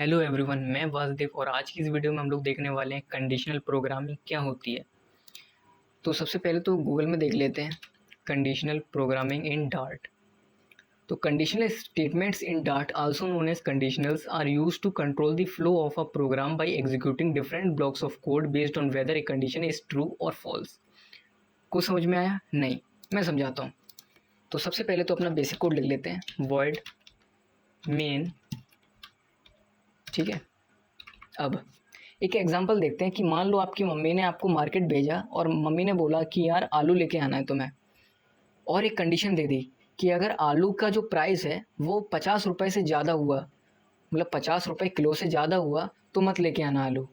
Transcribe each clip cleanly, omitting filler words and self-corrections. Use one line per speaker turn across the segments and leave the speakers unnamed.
Hello everyone, मैं वासुदेव और आज की इस वीडियो में हम लोग देखने वाले हैं कंडीशनल प्रोग्रामिंग क्या होती है। तो सबसे पहले तो गूगल में देख लेते हैं कंडीशनल प्रोग्रामिंग इन डार्ट। तो conditional statements in Dart also known as conditionals are used to control the flow of a program by executing different blocks of code based on whether a condition is true और false. कुछ समझ में आया? नहीं, मैं समझाता हूँ। तो सबसे पहले तो अपना बेसिक कोड लिख लेते हैं, वॉइड मेन। ठीक है, अब एक एग्जांपल देखते हैं कि मान लो आपकी मम्मी ने आपको मार्केट भेजा और मम्मी ने बोला कि यार आलू लेके आना है तुम्हें, और एक कंडीशन दे दी कि अगर आलू का जो प्राइस है वो 50 रुपये से ज़्यादा हुआ, मतलब 50 रुपये किलो से ज़्यादा हुआ तो मत लेके आना आलू,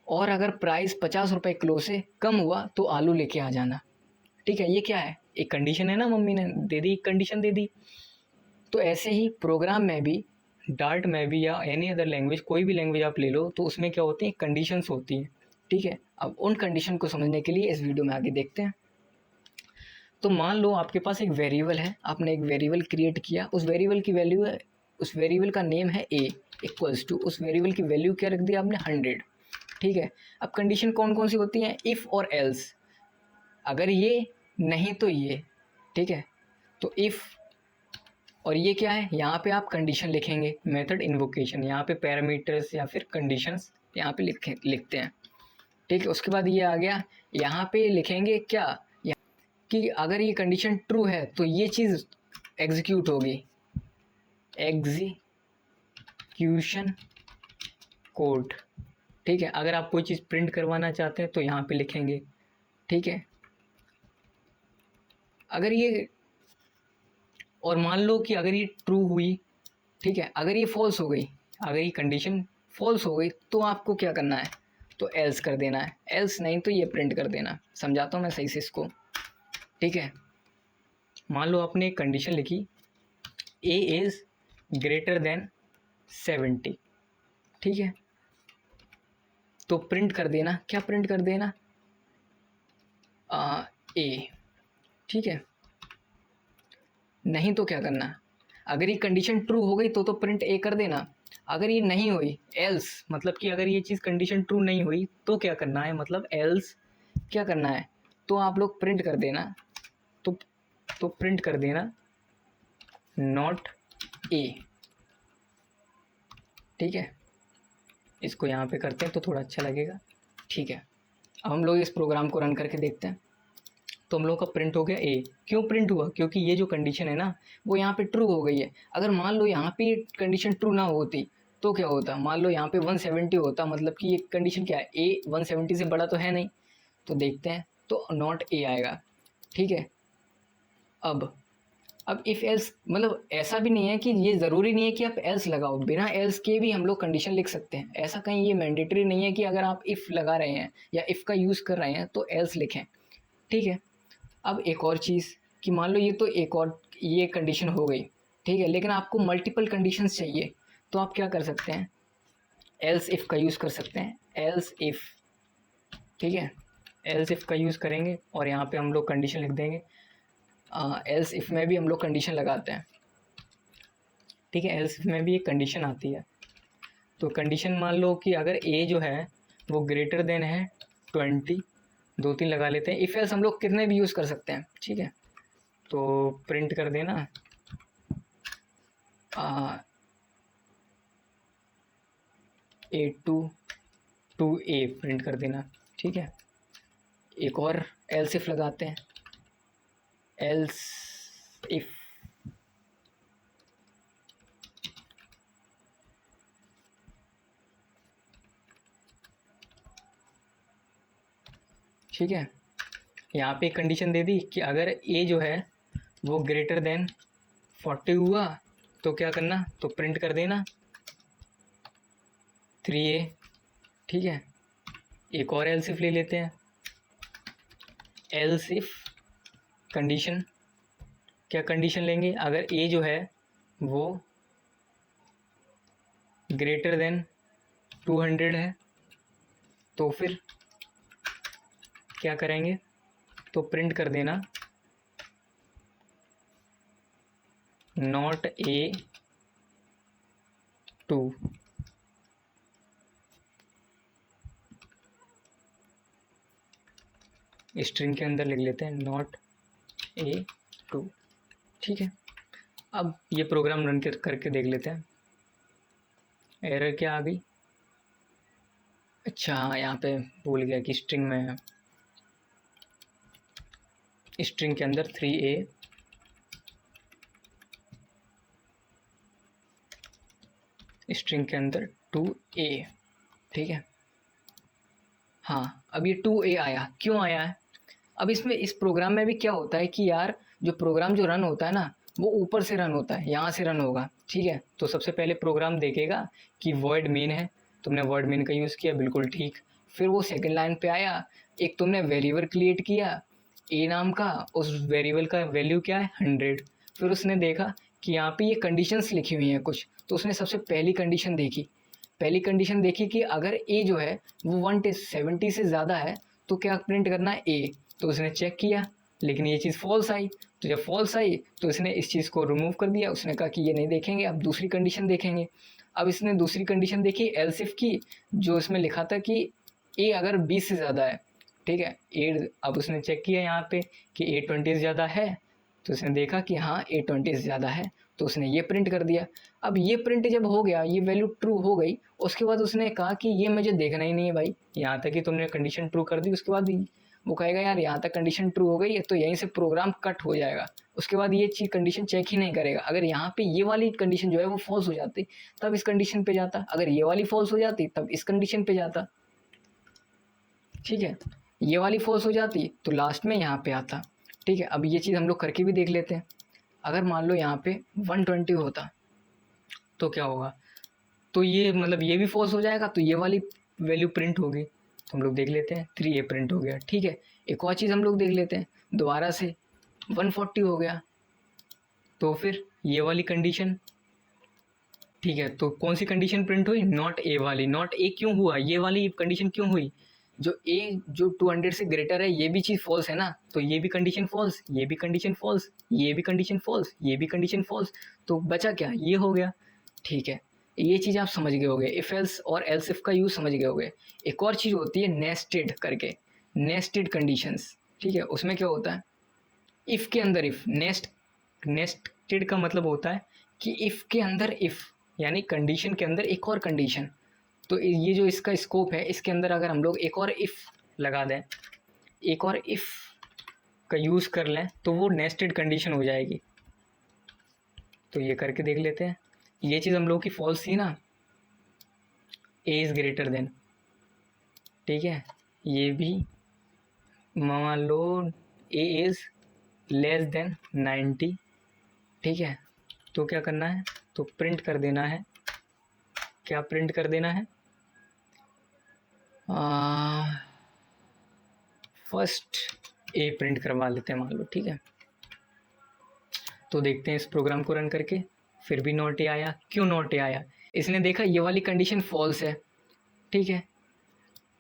और अगर प्राइस 50 रुपये किलो से कम हुआ तो आलू लेके आ जाना। ठीक है, ये क्या है? एक कंडीशन है ना, मम्मी ने दे दी, एक कंडीशन दे दी। तो ऐसे ही प्रोग्राम में भी, डार्ट में भी या एनी अदर लैंग्वेज, कोई भी लैंग्वेज आप ले लो, तो उसमें क्या होती है, कंडीशंस होती हैं। ठीक है, अब उन कंडीशन को समझने के लिए इस वीडियो में आगे देखते हैं। तो मान लो आपके पास एक वेरिएबल है, आपने एक वेरिएबल क्रिएट किया, उस वेरिएबल की वैल्यू है, उस वेरिएबल का नेम है ए, इक्वल्स टू उस वेरिएबल की वैल्यू क्या रख दी आपने, 100। ठीक है, अब कंडीशन कौन कौन सी होती हैं, इफ़ और एल्स। अगर ये नहीं तो ये। ठीक है, तो इफ़, और ये क्या है, यहाँ पे आप कंडीशन लिखेंगे, मेथड इन्वोकेशन, यहाँ पे पैरामीटर्स या फिर कंडीशंस यहाँ पे लिखते हैं। ठीक है, उसके बाद ये आ गया, यहाँ पे लिखेंगे क्या, कि अगर ये कंडीशन ट्रू है तो ये चीज़ एग्जीक्यूट होगी, एग्जीक्यूशन कोड। ठीक है, अगर आप कोई चीज़ प्रिंट करवाना चाहते हैं तो यहाँ पे लिखेंगे। ठीक है, अगर ये, और मान लो कि अगर ये ट्रू हुई, ठीक है, अगर ये फॉल्स हो गई, अगर ये कंडीशन फॉल्स हो गई तो आपको क्या करना है, तो एल्स कर देना है, एल्स नहीं तो ये प्रिंट कर देना। समझाता हूँ मैं सही से इसको। ठीक है, मान लो आपने एक कंडीशन लिखी, ए इज़ ग्रेटर देन 70। ठीक है, तो प्रिंट कर देना, क्या प्रिंट कर देना, ए। ठीक है, नहीं तो क्या करना, अगर ये कंडीशन ट्रू हो गई तो प्रिंट ए कर देना। अगर ये नहीं हुई, एल्स, मतलब कि अगर ये चीज़ कंडीशन ट्रू नहीं हुई तो क्या करना है, मतलब एल्स क्या करना है, तो आप लोग प्रिंट कर देना, तो प्रिंट कर देना नॉट ए। ठीक है, इसको यहाँ पे करते हैं तो थोड़ा अच्छा लगेगा। ठीक है, अब हम लोग इस प्रोग्राम को रन करके देखते हैं। तो हम लोग का प्रिंट हो गया ए। क्यों प्रिंट हुआ, क्योंकि ये जो कंडीशन है ना वो यहाँ पे ट्रू हो गई है। अगर मान लो यहाँ पे ये कंडीशन ट्रू ना होती तो क्या होता, मान लो यहाँ पे 170 होता, मतलब कि ये कंडीशन क्या है, ए 170 से बड़ा तो है नहीं, तो देखते हैं, तो नॉट ए आएगा। ठीक है, अब इफ़ एल्स, मतलब ऐसा भी नहीं है कि ये ज़रूरी नहीं है कि आप एल्स लगाओ, बिना एल्स के भी हम लोग कंडीशन लिख सकते हैं। ऐसा कहीं ये मैंडेटरी नहीं है कि अगर आप इफ़ लगा रहे हैं या इफ़ का यूज़ कर रहे हैं तो एल्स लिखें। ठीक है, अब एक और चीज़, कि मान लो ये तो एक और ये कंडीशन हो गई, ठीक है, लेकिन आपको मल्टीपल कंडीशंस चाहिए, तो आप क्या कर सकते हैं, एल्स इफ़ का यूज़ कर सकते हैं, एल्स इफ़। ठीक है, एल्स इफ़ का यूज़ करेंगे और यहाँ पे हम लोग कंडीशन लिख देंगे। एल्स इफ़ में भी हम लोग कंडीशन लगाते हैं। ठीक है, एल्स इफ़ में भी एक कंडीशन आती है। तो कंडीशन मान लो कि अगर ए जो है वो ग्रेटर देन है 20, दो तीन लगा लेते हैं, इफ़ एल्स हम लोग कितने भी यूज़ कर सकते हैं। ठीक है, तो प्रिंट कर देना टू ए प्रिंट कर देना। ठीक है, एक और एल्स इफ लगाते हैं, एल्स इफ। ठीक है, यहाँ पे एक कंडीशन दे दी कि अगर ए जो है वो ग्रेटर देन 40 हुआ तो क्या करना, तो प्रिंट कर देना 3a। ठीक है, एक और एल्स इफ ले लेते हैं, एल्स इफ कंडीशन, क्या कंडीशन लेंगे, अगर ए जो है वो ग्रेटर देन 200 है तो फिर क्या करेंगे, तो प्रिंट कर देना नॉट ए टू, स्ट्रिंग के अंदर लिख लेते हैं नॉट ए टू। ठीक है, अब ये प्रोग्राम रन करके देख लेते हैं एरर क्या आ गई। अच्छा हाँ, यहाँ पे भूल गया कि स्ट्रिंग में है, स्ट्रिंग के अंदर 3A, स्ट्रिंग के अंदर 2A। ठीक है, हाँ अब ये 2A आया, क्यों आया है? अब इसमें इस प्रोग्राम में भी क्या होता है कि यार जो प्रोग्राम जो रन होता है ना वो ऊपर से रन होता है, यहाँ से रन होगा। ठीक है, तो सबसे पहले प्रोग्राम देखेगा कि void main है, तुमने void main का यूज़ किया, बिल्कुल ठीक। फिर वो सेकंड लाइन पे आया, एक तुमने वेरिएबल क्रिएट किया ए नाम का, उस वेरिएबल का वैल्यू क्या है 100। फिर उसने देखा कि यहाँ पे ये कंडीशंस लिखी हुई हैं कुछ, तो उसने सबसे पहली कंडीशन देखी, पहली कंडीशन देखी कि अगर ए जो है वो 170 से ज़्यादा है तो क्या प्रिंट करना है ए। तो उसने चेक किया लेकिन ये चीज़ फॉल्स आई, तो जब फॉल्स आई तो इसने इस चीज़ को रिमूव कर दिया, उसने कहा कि ये नहीं देखेंगे, अब दूसरी कंडीशन देखेंगे। अब इसने दूसरी कंडीशन देखी एल्स इफ की, जो इसमें लिखा था कि ए अगर 20 से ज़्यादा है। ठीक है, ए, अब उसने चेक किया यहाँ पे कि ए 20 से ज़्यादा है, तो उसने देखा कि हाँ ए 20 से ज़्यादा है, तो उसने ये प्रिंट कर दिया। अब ये प्रिंट जब हो गया, ये वैल्यू ट्रू हो गई, उसके बाद उसने कहा कि ये मुझे देखना ही नहीं है भाई, यहाँ तक कि तुमने कंडीशन ट्रू कर दी, उसके बाद वो कहेगा यार यहाँ तक कंडीशन ट्रू हो गई है तो यहीं से प्रोग्राम कट हो जाएगा, उसके बाद ये चीज कंडीशन चेक ही नहीं करेगा। अगर यहाँ पे ये वाली कंडीशन जो है वो फॉल्स हो जाती तब इस कंडीशन पे जाता, अगर ये वाली फॉल्स हो जाती तब इस कंडीशन पे जाता। ठीक है, ये वाली फॉल्स हो जाती तो लास्ट में यहाँ पे आता। ठीक है, अब ये चीज़ हम लोग करके भी देख लेते हैं। अगर मान लो यहाँ पे 120 होता तो क्या होगा, तो ये मतलब ये भी फॉल्स हो जाएगा, तो ये वाली वैल्यू प्रिंट होगी। तो हम लोग देख लेते हैं 3A प्रिंट हो गया। ठीक है, एक और चीज़ हम लोग देख लेते हैं दोबारा से, 140 हो गया तो फिर ये वाली कंडीशन। ठीक है, तो कौन सी कंडीशन प्रिंट हुई, नॉट ए वाली। नॉट ए क्यों हुआ, ये वाली कंडीशन क्यों हुई, जो ए जो 200 से ग्रेटर है ये भी चीज़ फॉल्स है ना, तो ये भी कंडीशन फॉल्स, ये भी कंडीशन फॉल्स, ये भी कंडीशन फॉल्स, ये भी कंडीशन फॉल्स, तो बचा क्या, ये हो गया। ठीक है, ये चीज़ आप समझ गए होगे, इफ एल्स और एल्स इफ का यूज़ समझ गए होगे। एक और चीज़ होती है नेस्टेड करके, नेस्टेड कंडीशंस। ठीक है, उसमें क्या होता है, इफ़ के अंदर इफ़, नेस्टेड का मतलब होता है कि इफ़ के अंदर इफ़, यानी कंडीशन के अंदर एक और कंडीशन। तो ये जो इसका स्कोप है, इसके अंदर अगर हम लोग एक और इफ़ लगा दें, एक और इफ़ का यूज़ कर लें तो वो नेस्टेड कंडीशन हो जाएगी। तो ये करके देख लेते हैं। ये चीज़ हम लोग की फॉल्स थी ना, ए इज़ ग्रेटर देन। ठीक है, ये भी मान लो ए इज़ लेस देन 90। ठीक है, तो क्या करना है, तो प्रिंट कर देना है, क्या प्रिंट कर देना है, फर्स्ट ए प्रिंट करवा लेते हैं मान लो। ठीक है, तो देखते हैं इस प्रोग्राम को रन करके, फिर भी नॉट ए आया। क्यों नॉट ए आया, इसने देखा ये वाली कंडीशन फॉल्स है। ठीक है,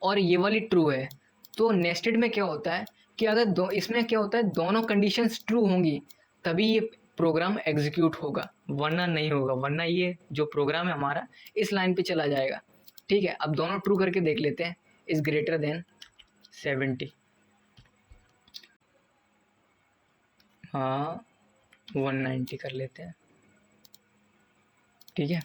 और ये वाली ट्रू है। तो नेस्टेड में क्या होता है कि अगर इसमें क्या होता है, दोनों कंडीशंस ट्रू होंगी तभी ये प्रोग्राम एग्जीक्यूट होगा, वरना नहीं होगा, वरना ये जो प्रोग्राम है हमारा इस लाइन पे चला जाएगा। ठीक है, अब दोनों ट्रू करके देख लेते हैं, इज ग्रेटर देन 70। हाँ 190 कर लेते हैं। ठीक है,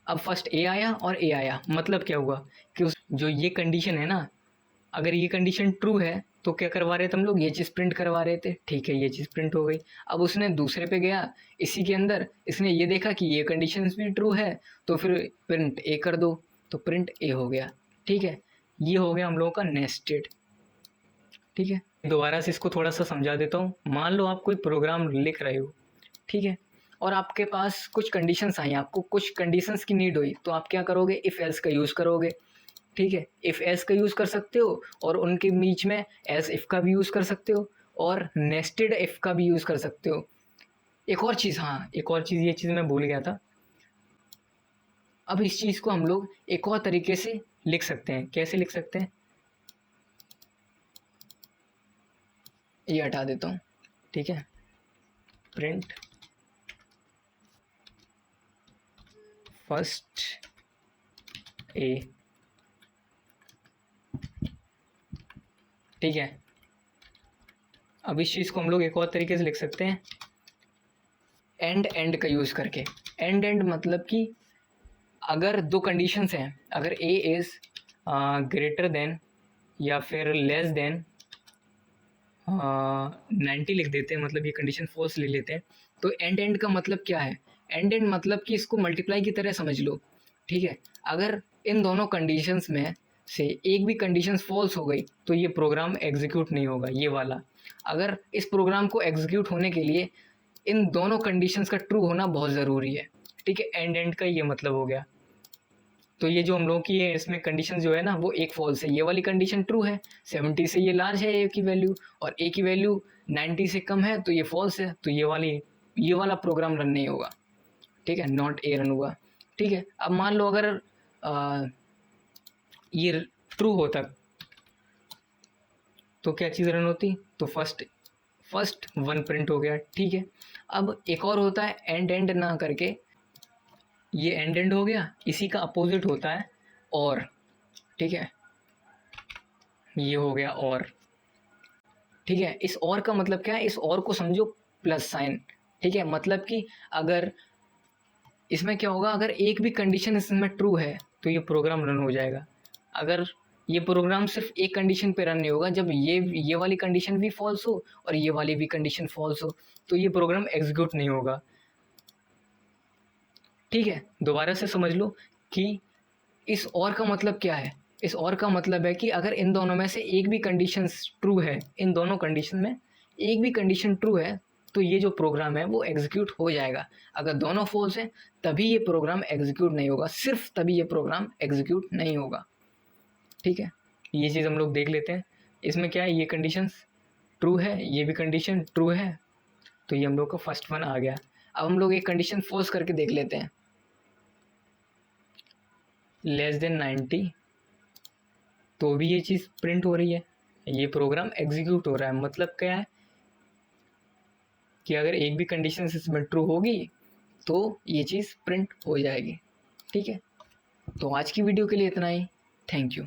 अब फर्स्ट ए आया और ए आया, मतलब क्या हुआ कि उस जो ये कंडीशन है ना, अगर ये कंडीशन ट्रू है तो क्या करवा रहे थे हम लोग, ये चीज़ प्रिंट करवा रहे थे। ठीक है, ये चीज़ प्रिंट हो गई। अब उसने दूसरे पे गया, इसी के अंदर इसने ये देखा कि ये कंडीशन भी ट्रू है, तो फिर प्रिंट ए कर दो, तो प्रिंट ए हो गया। ठीक है, ये हो गया हम लोगों का नेस्टेड। ठीक है, दोबारा से इसको थोड़ा सा समझा देता हूँ। मान लो आप कोई प्रोग्राम लिख रहे हो, ठीक है, और आपके पास कुछ कंडीशंस आई, आपको कुछ कंडीशंस की नीड हुई, तो आप क्या करोगे, इफ़ एल्स का यूज़ करोगे। ठीक है, इफ़ एल्स का यूज़ कर सकते हो, और उनके बीच में एल्स इफ़ का भी यूज़ कर सकते हो, और नेस्टेड इफ़ का भी यूज़ कर सकते हो। एक और चीज़, हाँ एक और चीज़, ये चीज़ मैं भूल गया था। अब इस चीज़ को हम लोग एक और तरीके से लिख सकते हैं। कैसे लिख सकते हैं, ये हटा देता हूँ। ठीक है, प्रिंट फर्स्ट ए, ठीक है। अब इस चीज़ को हम लोग एक और तरीके से लिख सकते हैं, एंड का यूज़ करके। एंड मतलब कि अगर दो कंडीशंस हैं, अगर ए इज़ ग्रेटर देन या फिर लेस देन 90 लिख देते हैं, मतलब ये कंडीशन फॉल्स लिख लेते हैं। तो एंड का मतलब क्या है? एंड मतलब कि इसको मल्टीप्लाई की तरह समझ लो, ठीक है। अगर इन दोनों कंडीशंस में से एक भी कंडीशन फॉल्स हो गई तो ये प्रोग्राम एग्जीक्यूट नहीं होगा, ये वाला। अगर इस प्रोग्राम को एग्जीक्यूट होने के लिए इन दोनों कंडीशंस का ट्रू होना बहुत ज़रूरी है, ठीक है। एंड का ये मतलब हो गया। तो ये जो हम लोगों की है इसमें कंडीशन जो है ना वो एक फॉल्स है, ये वाली कंडीशन ट्रू है, 70 से ये लार्ज है ए की वैल्यू, और ए की वैल्यू 90 से कम है तो ये फॉल्स है, तो ये वाला प्रोग्राम रन नहीं होगा, ठीक है, नॉट ए रन हुआ, ठीक है। अब मान लो अगर ये ट्रू होता तो क्या चीज़ रन होती? तो फर्स्ट वन प्रिंट हो गया, ठीक है। अब एक और होता है एंड ना करके, ये एंड हो गया, इसी का अपोजिट होता है और, ठीक है, ये हो गया और, ठीक है। इस और का मतलब क्या है? इस और को समझो प्लस साइन, ठीक है। मतलब कि अगर इसमें क्या होगा, अगर एक भी कंडीशन इसमें ट्रू है तो ये प्रोग्राम रन हो जाएगा। अगर ये प्रोग्राम सिर्फ एक कंडीशन पे रन नहीं होगा, जब ये वाली कंडीशन भी फॉल्स हो और ये वाली भी कंडीशन फॉल्स हो तो ये प्रोग्राम एग्जीक्यूट नहीं होगा, ठीक है। दोबारा से समझ लो कि इस और का मतलब क्या है। इस और का मतलब है कि अगर इन दोनों में से एक भी कंडीशन ट्रू है, इन दोनों कंडीशन में एक भी कंडीशन ट्रू है तो ये जो प्रोग्राम है वो एग्जीक्यूट हो जाएगा। अगर दोनों फॉल्स हैं तभी ये प्रोग्राम एग्जीक्यूट नहीं होगा, सिर्फ तभी ये प्रोग्राम एग्जीक्यूट नहीं होगा, ठीक है। ये चीज़ हम लोग देख लेते हैं। इसमें क्या है, ये कंडीशंस ट्रू है, ये भी कंडीशन ट्रू है, तो ये हम लोग का फर्स्ट वन आ गया। अब हम लोग एक कंडीशन फॉल्स करके देख लेते हैं, लेस देन 90, तो भी ये चीज़ प्रिंट हो रही है, ये प्रोग्राम एग्जीक्यूट हो रहा है। मतलब क्या है कि अगर एक भी कंडीशन इसमें ट्रू होगी तो ये चीज़ प्रिंट हो जाएगी, ठीक है। तो आज की वीडियो के लिए इतना ही, थैंक यू।